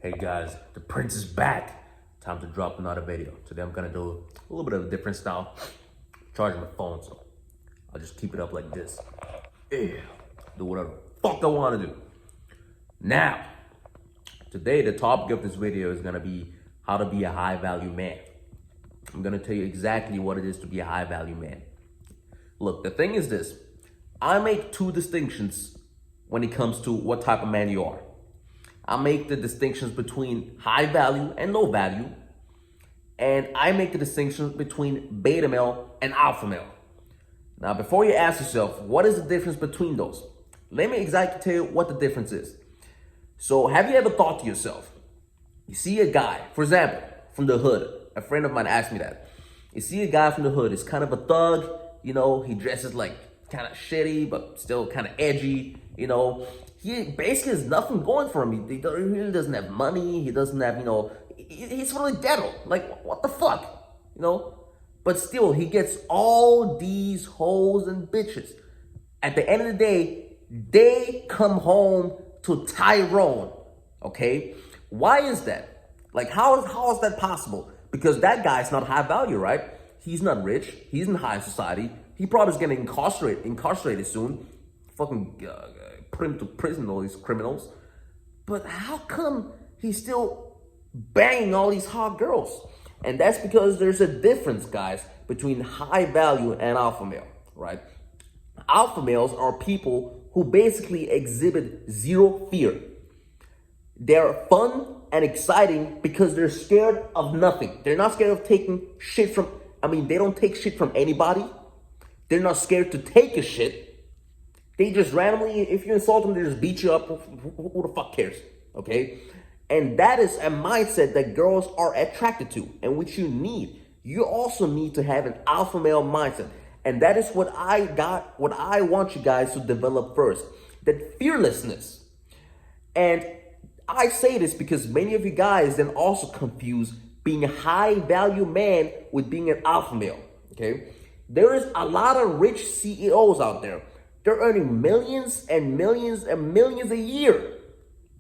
Hey guys, the prince is back. Time to drop another video. Today I'm gonna do a little bit of a different style. Charging my phone, so I'll just keep it up like this. Yeah, do whatever the fuck I wanna do. Now, today the topic of this video is gonna be how to be a high value man. I'm gonna tell you exactly what it is to be a high value man. Look, the thing is this. I make two distinctions when it comes to what type of man you are. I make the distinctions between high value and low value. And I make the distinction between beta male and alpha male. Now, before you ask yourself, what is the difference between those? Let me exactly tell you what the difference is. So have you ever thought to yourself, you see a guy, for example, from the hood. A friend of mine asked me that. You see a guy from the hood, he's kind of a thug, you know, he dresses like kind of shitty, but still kind of edgy, you know. He basically has nothing going for him. He really doesn't have money. He doesn't have, you know, he's really ghetto. Like, what the fuck, you know? But still, he gets all these hoes and bitches. At the end of the day, they come home to Tyrone, okay? Why is that? Like, how is that possible? Because that guy's not high value, right? He's not rich. He's in high society. He probably is getting incarcerated soon. Fucking put him to prison, all these criminals. But how come he's still banging all these hot girls? And that's because there's a difference, guys, between high value and alpha male, right? Alpha males are people who basically exhibit zero fear. They're fun and exciting because they're scared of nothing. They're not scared of taking shit from, they don't take shit from anybody. They're not scared to take a shit. They just randomly, if you insult them, they just beat you up. Who the fuck cares? Okay? And that is a mindset that girls are attracted to and which you need. You also need to have an alpha male mindset. And that is what I want you guys to develop first. That fearlessness. And I say this because many of you guys then also confuse being a high value man with being an alpha male. Okay? There is a lot of rich CEOs out there. They're earning millions and millions and millions a year.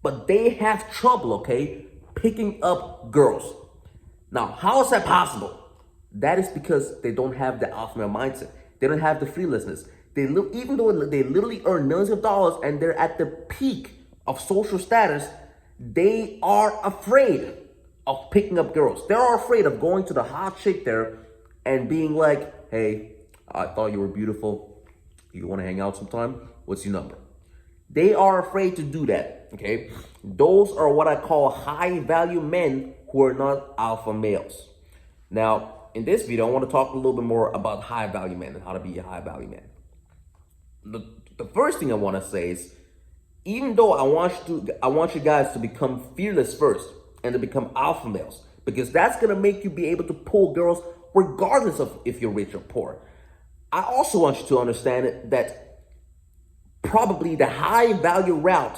But they have trouble, okay, picking up girls. Now, how is that possible? That is because they don't have the alpha male mindset. They don't have the fearlessness. Even though they literally earn millions of dollars and they're at the peak of social status, they are afraid of picking up girls. They're afraid of going to the hot chick there and being like, hey, I thought you were beautiful. You want to hang out sometime? What's your number? They are afraid to do that, okay? Those are what I call high value men who are not alpha males. Now, in this video, I want to talk a little bit more about high value men and how to be a high value man. The first thing I want to say is, even though I want you guys to become fearless first and to become alpha males, because that's going to make you be able to pull girls regardless of if you're rich or poor. I also want you to understand that probably the high value route,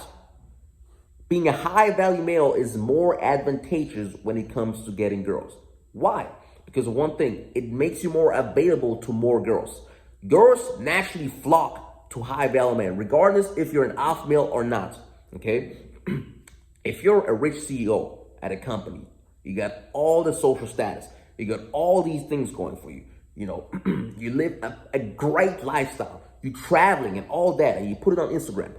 being a high value male, is more advantageous when it comes to getting girls. Why? Because of one thing, it makes you more available to more girls. Girls naturally flock to high value men, regardless if you're an alpha male or not, okay? If you're a rich CEO at a company, you got all the social status, you got all these things going for you. You know, you live a great lifestyle. You're traveling and all that, and you put it on Instagram.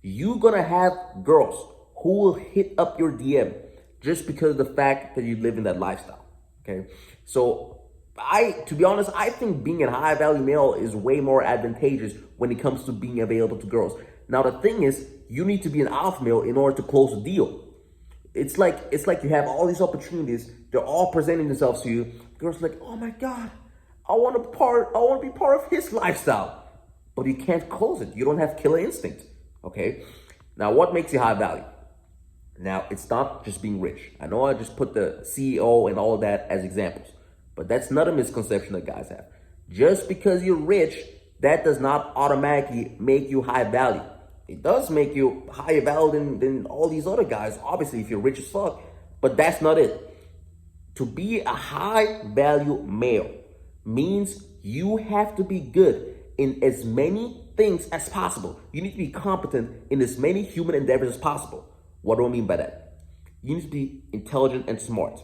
You're gonna have girls who will hit up your DM just because of the fact that you live in that lifestyle. Okay, so to be honest, I think being a high value male is way more advantageous when it comes to being available to girls. Now the thing is, you need to be an alpha male in order to close a deal. It's like you have all these opportunities. They're all presenting themselves to you. Girls are like, oh my God, I want to be part of his lifestyle. But you can't close it. You don't have killer instinct, okay? Now, what makes you high value? Now, it's not just being rich. I know I just put the CEO and all that as examples, but that's not a misconception that guys have. Just because you're rich, that does not automatically make you high value. It does make you higher value than all these other guys, obviously, if you're rich as fuck, but that's not it. To be a high value male means you have to be good in as many things as possible. You need to be competent in as many human endeavors as possible. What do I mean by that? You need to be intelligent and smart.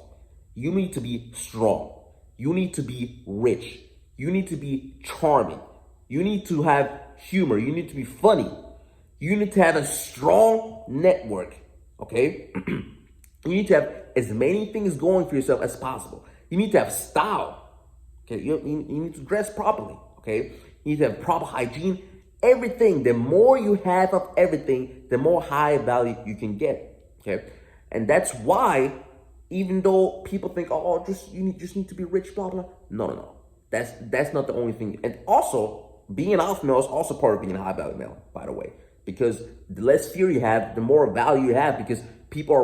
You need to be strong. You need to be rich. You need to be charming. You need to have humor. You need to be funny. You need to have a strong network, okay? You need to have as many things going for yourself as possible. You need to have style, okay? You need to dress properly, okay? You need to have proper hygiene. Everything, the more you have of everything, the more high value you can get, okay? And that's why, even though people think, oh, you just need to be rich, blah, blah. No. That's not the only thing. And also, being an alpha male is also part of being a high value male, by the way. Because the less fear you have, the more value you have, because people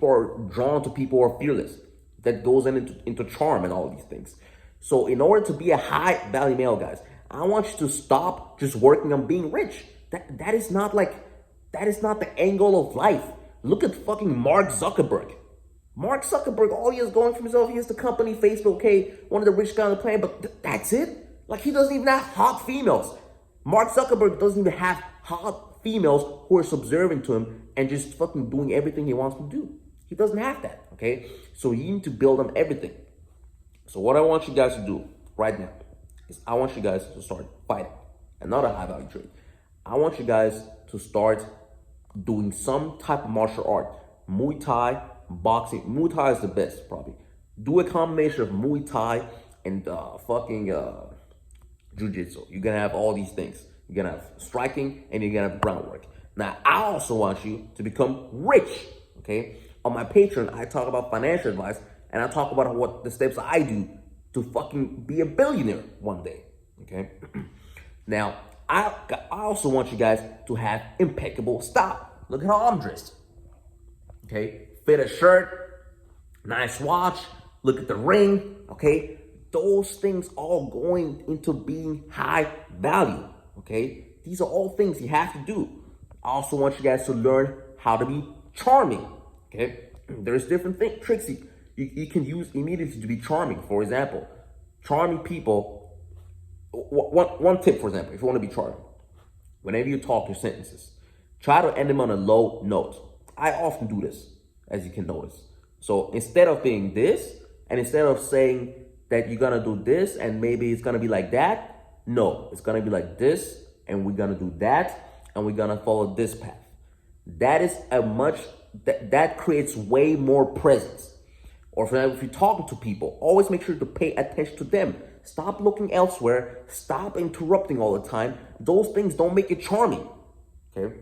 are drawn to people who are fearless. That goes into charm and all these things. So in order to be a high value male, guys, I want you to stop just working on being rich. That is not the angle of life. Look at fucking Mark Zuckerberg. Mark Zuckerberg, all he is going for himself, he has the company, Facebook, okay, one of the rich guys on the planet, but that's it? Like, he doesn't even have hot females. Mark Zuckerberg doesn't even have hot females who are subservient to him and just fucking doing everything he wants to do. He doesn't have that, okay? So you need to build on everything. So what I want you guys to do right now is I want you guys to start fighting. Another high value trade. I want you guys to start doing some type of martial art. Muay Thai, boxing. Muay Thai is the best, probably. Do a combination of Muay Thai and Jiu-Jitsu. You're gonna have all these things. You're gonna have striking and you're gonna have groundwork. Now, I also want you to become rich, okay? On my Patreon, I talk about financial advice and I talk about what the steps I do to fucking be a billionaire one day, okay? Now, I also want you guys to have impeccable style. Look at how I'm dressed, okay? Fit shirt, nice watch, look at the ring, okay? Those things all going into being high value, okay? These are all things you have to do. I also want you guys to learn how to be charming, okay? There's different tricks you can use immediately to be charming. For example, charming people, one tip, for example, if you want to be charming, whenever you talk your sentences, try to end them on a low note. I often do this, as you can notice. So instead of being this, and instead of saying that you're gonna do this and maybe it's gonna be like that, no, it's gonna be like this and we're gonna do that and we're gonna follow this path. That is that creates way more presence. Or for example, if you're talking to people, always make sure to pay attention to them. Stop looking elsewhere. Stop interrupting all the time. Those things don't make you charming, okay?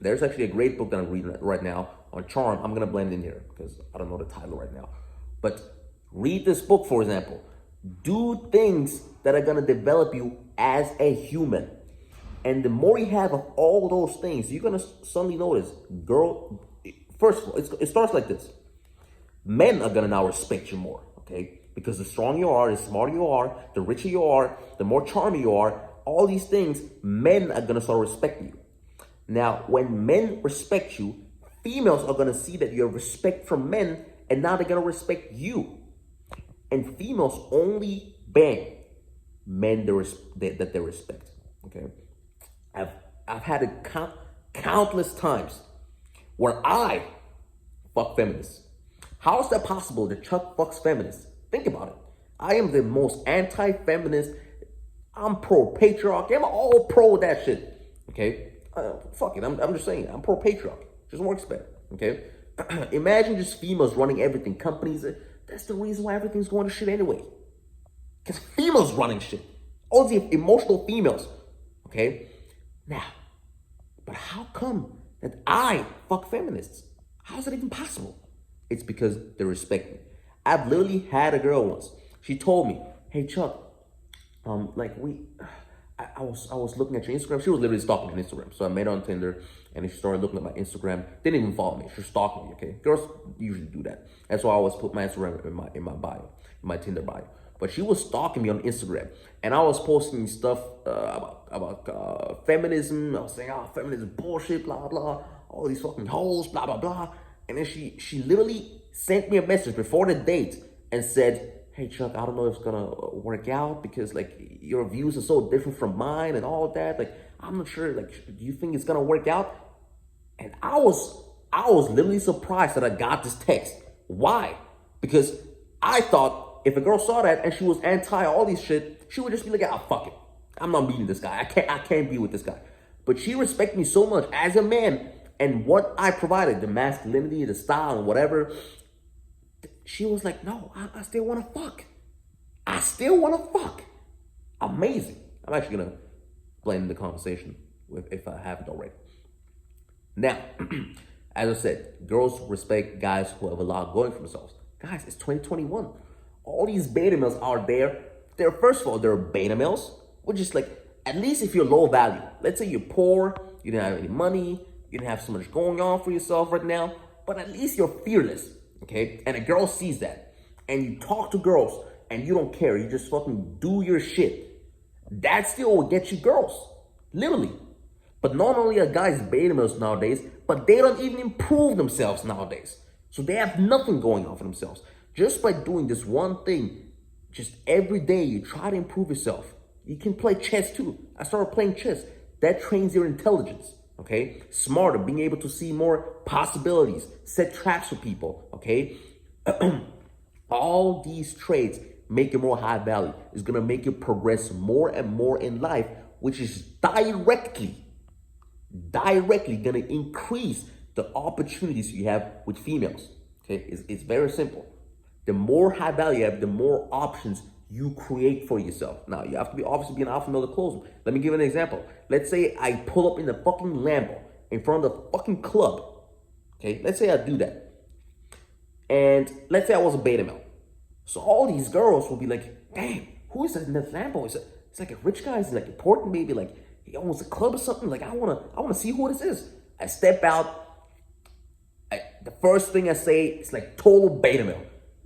There's actually a great book that I'm reading right now on charm. I'm gonna blend in here because I don't know the title right now. But read this book, for example. Do things that are gonna develop you as a human. And the more you have of all those things, you're gonna suddenly notice, first of all, it starts like this. Men are gonna now respect you more, okay? Because the stronger you are, the smarter you are, the richer you are, the more charming you are, all these things, men are gonna start respecting you. Now, when men respect you, females are gonna see that you have respect from men, and now they're gonna respect you. And females only bang men that they respect, okay? I've had it countless times where I fuck feminists. How is that possible that Chuck fucks feminists? Think about it. I am the most anti-feminist. I'm pro-patriarchy. I'm all pro that shit, okay? Fuck it, I'm just saying, I'm pro-patriarchy. Just works better, okay? Imagine just females running everything. Companies, that's the reason why everything's going to shit anyway. Because females running shit. All the emotional females, okay? Now, but how come that I fuck feminists? How is that even possible? It's because they respect me. I've literally had a girl once. She told me, "Hey Chuck, I was looking at your Instagram." She was literally stalking me on Instagram. So I met her on Tinder and she started looking at my Instagram. Didn't even follow me. She was stalking me, okay? Girls usually do that. That's why I always put my Instagram in my bio, in my Tinder bio. But she was stalking me on Instagram. And I was posting stuff about feminism. I was saying, feminism bullshit, blah, blah. All these fucking hoes, blah, blah, blah. And then she literally sent me a message before the date and said, "Hey Chuck, I don't know if it's gonna work out because like your views are so different from mine and all that. Like, I'm not sure, like, do you think it's gonna work out?" And I was I was literally surprised that I got this text. Why? Because I thought if a girl saw that and she was anti all these shit, she would just be like, ah, fuck it. I'm not meeting this guy. I can't be with this guy. But she respected me so much as a man and what I provided, the masculinity, the style, and whatever. She was like, no, I still want to fuck. I still want to fuck. Amazing. I'm actually going to blend the conversation if I haven't already. Now, as I said, girls respect guys who have a lot going for themselves. Guys, it's 2021. All these beta males out there, first of all, they're beta males, which is like, at least if you're low value. Let's say you're poor, you didn't have any money, you didn't have so much going on for yourself right now, but at least you're fearless, okay? And a girl sees that, and you talk to girls, and you don't care, you just fucking do your shit. That still will get you girls, literally. But not only are guys beta males nowadays, but they don't even improve themselves nowadays. So they have nothing going on for themselves. Just by doing this one thing, just every day you try to improve yourself. You can play chess too. I started playing chess. That trains your intelligence, okay? Smarter, being able to see more possibilities, set traps for people, okay? All these traits make you more high value. It's gonna make you progress more and more in life, which is directly gonna increase the opportunities you have with females. Okay, it's very simple. The more high value you have, the more options you create for yourself. Now, you have to be obviously be an alpha male to close them. Let me give you an example. Let's say I pull up in the fucking Lambo in front of the fucking club. Okay, let's say I do that. And let's say I was a beta male. So all these girls will be like, damn, who is that in the Lambo? It's like a rich guy, is like important, maybe like he owns a club or something. Like I wanna see who this is. I step out. The first thing I say is like total beta male.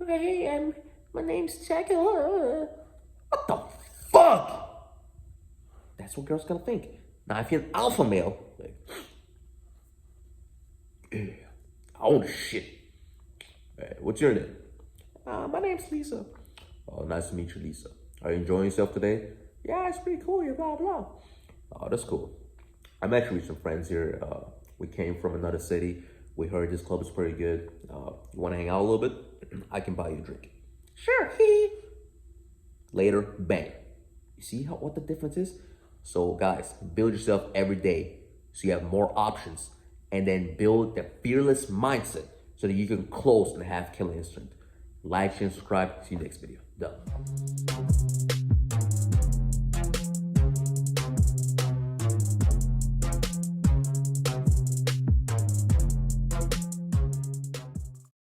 Hey, my name's Jack. What the fuck? That's what girls gonna think. Now, if you're an alpha male, like, yeah, I own shit. Hey, what's your name? My name's Lisa. Oh, nice to meet you, Lisa. Are you enjoying yourself today? Yeah, it's pretty cool. Yeah, blah blah. Oh, that's cool. I'm actually with some friends here. We came from another city. We heard this club is pretty good. You want to hang out a little bit? I can buy you a drink. Sure. Later, bang. You see what the difference is? So guys, build yourself every day so you have more options, and then build the fearless mindset so that you can close and have killer instinct. Like, share, and subscribe. See you next video. Done.